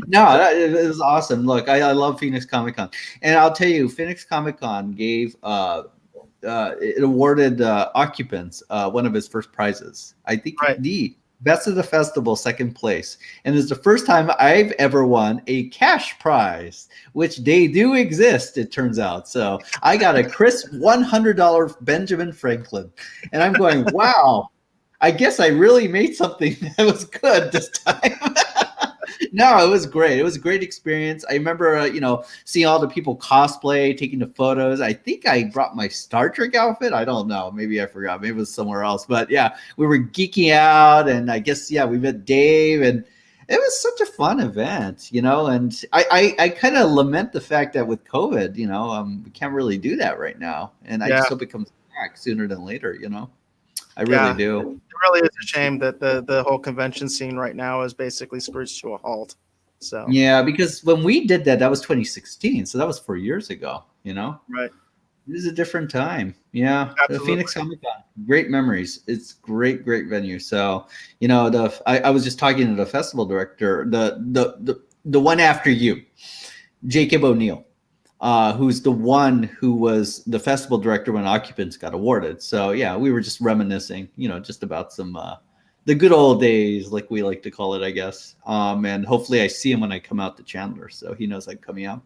No, it was awesome. Look, I love Phoenix Comic Con, and I'll tell you, Phoenix Comic Con gave it awarded Occupants one of his first prizes. I think the best of the festival, second place, and it's the first time I've ever won a cash prize, which they do exist, it turns out. So I got a crisp $100 Benjamin Franklin, and I'm going, wow. I guess I really made something that was good this time. No, it was great. It was a great experience. I remember, seeing all the people cosplay, taking the photos. I think I brought my Star Trek outfit. I don't know. Maybe I forgot. Maybe it was somewhere else. But yeah, we were geeking out, and I guess we met Dave, and it was such a fun event, And I kind of lament the fact that with COVID, we can't really do that right now, and I just hope it comes back sooner than later, I really do. It really is a shame that the whole convention scene right now is basically screeched to a halt. So yeah, because when we did that was 2016, so that was 4 years ago. Right. It was a different time. Yeah, absolutely. The Phoenix Comic Con, great memories. It's great venue. So I was just talking to the festival director, the one after you, Jacob O'Neill. Who's the one who was the festival director when Occupants got awarded. So yeah, we were just reminiscing, just about some the good old days, like we like to call it, I guess. And hopefully I see him when I come out to Chandler, so he knows I'm coming out.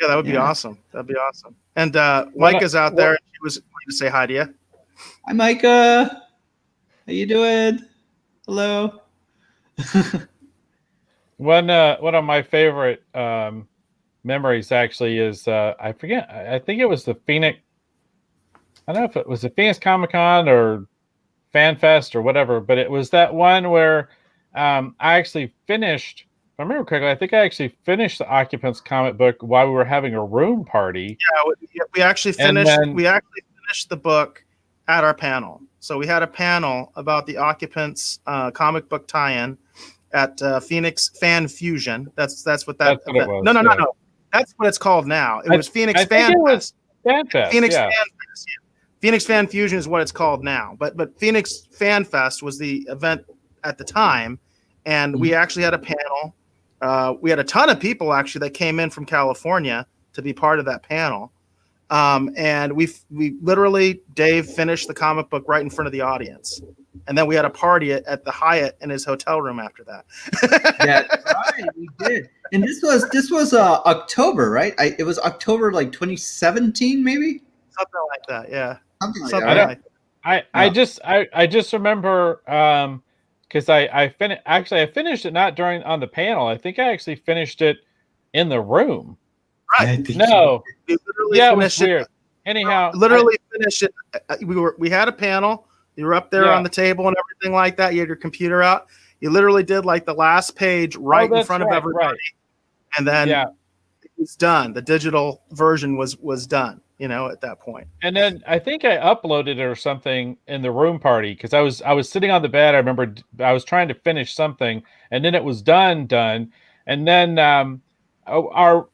Yeah, that would be awesome. That'd be awesome. And Micah's out there. She was going to say hi to you. Hi, Micah. How you doing? Hello. One of my favorite memories actually is I forget. I think it was the Phoenix. I don't know if it was the Phoenix Comic Con or Fan Fest or whatever, but it was that one where I actually finished. If I remember correctly, I think I actually finished the Occupants comic book while we were having a room party. Yeah, we actually finished. We actually finished the book at our panel. So we had a panel about the Occupants comic book tie-in at Phoenix Fan Fusion. That's what that. That's what it was, No. That's what it's called now. It was Phoenix Fan Fest. Fan Fest. Phoenix Fan Fest. Yeah. Phoenix Fan Fusion is what it's called now, but Phoenix Fan Fest was the event at the time, and we actually had a panel. We had a ton of people actually that came in from California to be part of that panel. And we literally, Dave finished the comic book right in front of the audience. And then we had a party at the Hyatt in his hotel room after that. That's right, we did. And this was October, right? It was October like 2017, maybe? Something like that, yeah. Something like that. I just remember because I finished it not on the panel. I think I actually finished it in the room. Right. No. Yeah, it was weird. Anyhow, literally finished it. We had a panel. You were up there on the table and everything like that. You had your computer out. You literally did like the last page right in front of everybody. Right. And then it was done. The digital version was done, at that point. And then I think I uploaded it or something in the room party because I was sitting on the bed. I remember I was trying to finish something, and then it was done. And then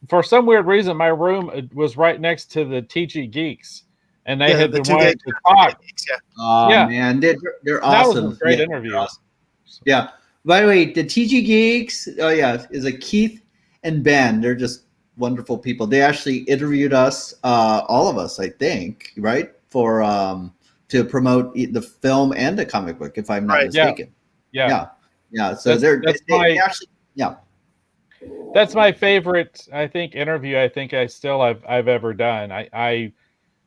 for some weird reason, my room was right next to the TG Geeks, and they had been wanting to talk. Oh man, they're awesome. That was a great interview. Awesome. Yeah. By the way, the TG Geeks, is a Keith and Ben. They're just wonderful people. They actually interviewed us, all of us, I think, right, for to promote the film and the comic book, if I'm not mistaken. Yeah. So they actually. That's my favorite, I think, interview. I think I've ever done.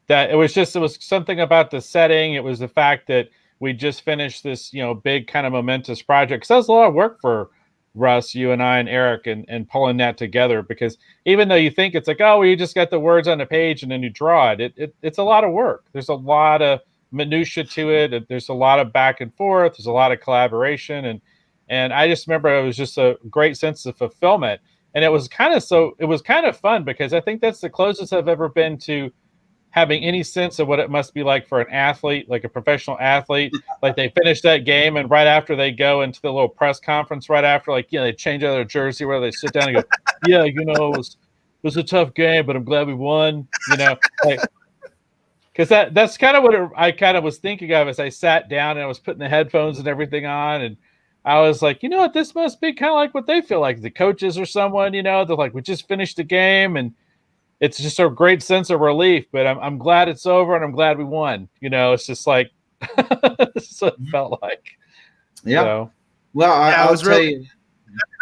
It was something about the setting. It was the fact that we just finished this, big kind of momentous project. Because that was a lot of work for Russ, you and I, and Eric, and pulling that together. Because even though you think it's like, oh, well, you just got the words on the page and then you draw it, it's a lot of work. There's a lot of minutia to it. There's a lot of back and forth. There's a lot of collaboration, and I just remember it was just a great sense of fulfillment. And it was kind of fun because I think that's the closest I've ever been to having any sense of what it must be like for an athlete, like a professional athlete. Like they finish that game, and right after they go into the little press conference right after, they change out their jersey where they sit down and go, yeah, it was a tough game, but I'm glad we won, because that's kind of what I kind of was thinking of as I sat down and I was putting the headphones and everything on, and I was like, what, this must be kind of like what they feel like, the coaches or someone, they're like, we just finished the game, and it's just a great sense of relief, but I'm glad it's over and I'm glad we won. It's just like, this is what it felt like. Yeah. So. Well, I was really,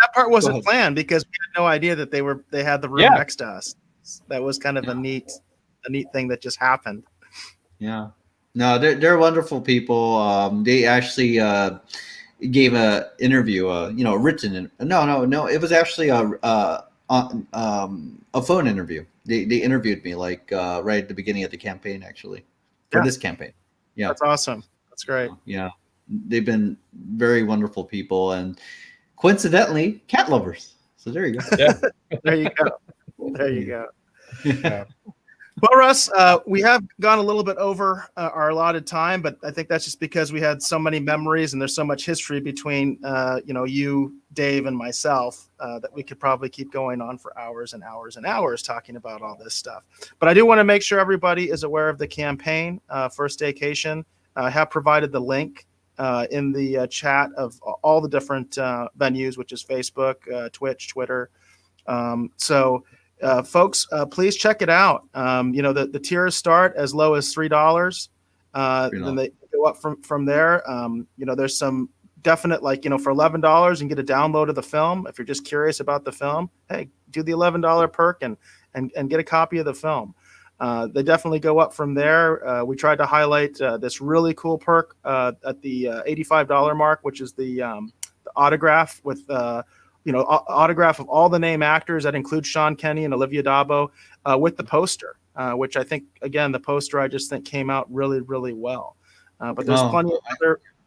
that part wasn't planned because we had no idea that they had the room next to us. That was kind of a neat thing that just happened. Yeah. No, they're wonderful people. They actually gave a interview, written. No. It was actually a phone interview. They interviewed me right at the beginning of the campaign, actually, for this campaign. Yeah, that's awesome. That's great. Yeah, they've been very wonderful people, and coincidentally, cat lovers. So there you go. Yeah, there you go. Yeah. Well, Russ, we have gone a little bit over our allotted time, but I think that's just because we had so many memories and there's so much history between, you, Dave, and myself that we could probably keep going on for hours and hours and hours talking about all this stuff. But I do want to make sure everybody is aware of the campaign for Staycation. I have provided the link in the chat of all the different venues, which is Facebook, Twitch, Twitter. Folks, please check it out. The tiers start as low as $3. Then they go up from there. There's some definite, for $11 and get a download of the film. If you're just curious about the film, hey, do the $11 perk and get a copy of the film. They definitely go up from there. We tried to highlight this really cool perk at the $85 mark, which is the autograph with autograph of all the name actors. That includes Sean Kenny and Olivia Dabo with the poster, which I think, again, the poster I just think came out really, really well. But there's plenty of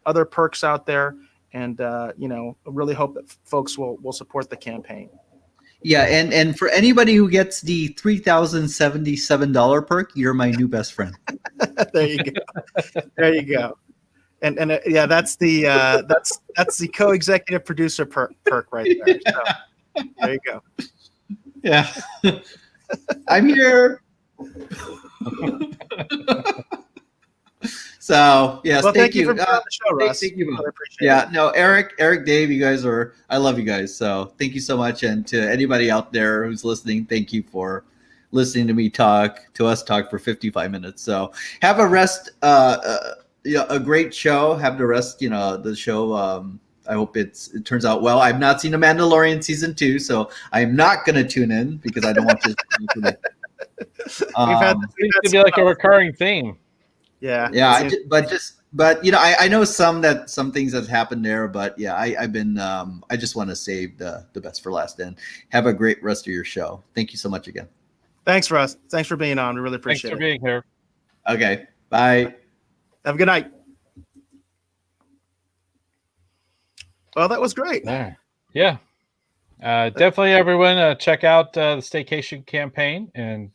other perks out there, and I really hope that folks will support the campaign. Yeah, and for anybody who gets the $3,077 perk, you're my new best friend. There you go. There you go. And that's the co-executive producer perk right there. So, there you go. Yeah, I'm here. So yes, Well, thank you for being on the show, Russ. Thank you. Really appreciate Yeah, it. no, Eric, Dave, you guys I love you guys. So thank you so much. And to anybody out there who's listening, thank you for listening to me talk for 55 minutes. So have a a great show. Have the rest, the show. I hope it turns out well. I've not seen The Mandalorian season 2, so I'm not going to tune in because I don't want to. We've had Seems to be like a recurring theme. Yeah. Yeah, but I know some things that happened there, but yeah, I've been I just want to save the best for last. And have a great rest of your show. Thank you so much again. Thanks, Russ. Thanks for being on. We really appreciate it. Thanks for being here. Okay, bye. Have a good night. Well, that was great. Yeah. Definitely, everyone, check out the Staycation campaign and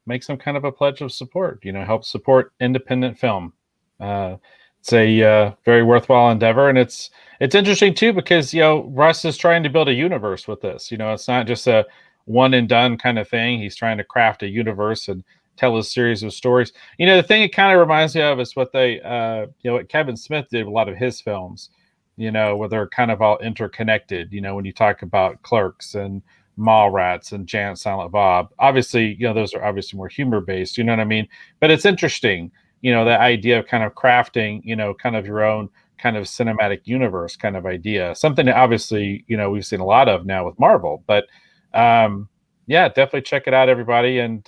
make some kind of a pledge of support. Help support independent film. It's a very worthwhile endeavor, and it's interesting too because Russ is trying to build a universe with this. It's not just a one and done kind of thing. He's trying to craft a universe and tell a series of stories. The thing it kind of reminds me of is what what Kevin Smith did with a lot of his films. Where they're kind of all interconnected. When you talk about Clerks and Mallrats and Jan Silent Bob, obviously, those are obviously more humor based. You know what I mean? But it's interesting. The idea of kind of crafting, kind of your own kind of cinematic universe kind of idea. Something that obviously, we've seen a lot of now with Marvel. But yeah, definitely check it out, everybody, and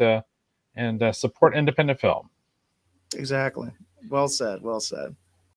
support independent film. Exactly. Well said. Well said.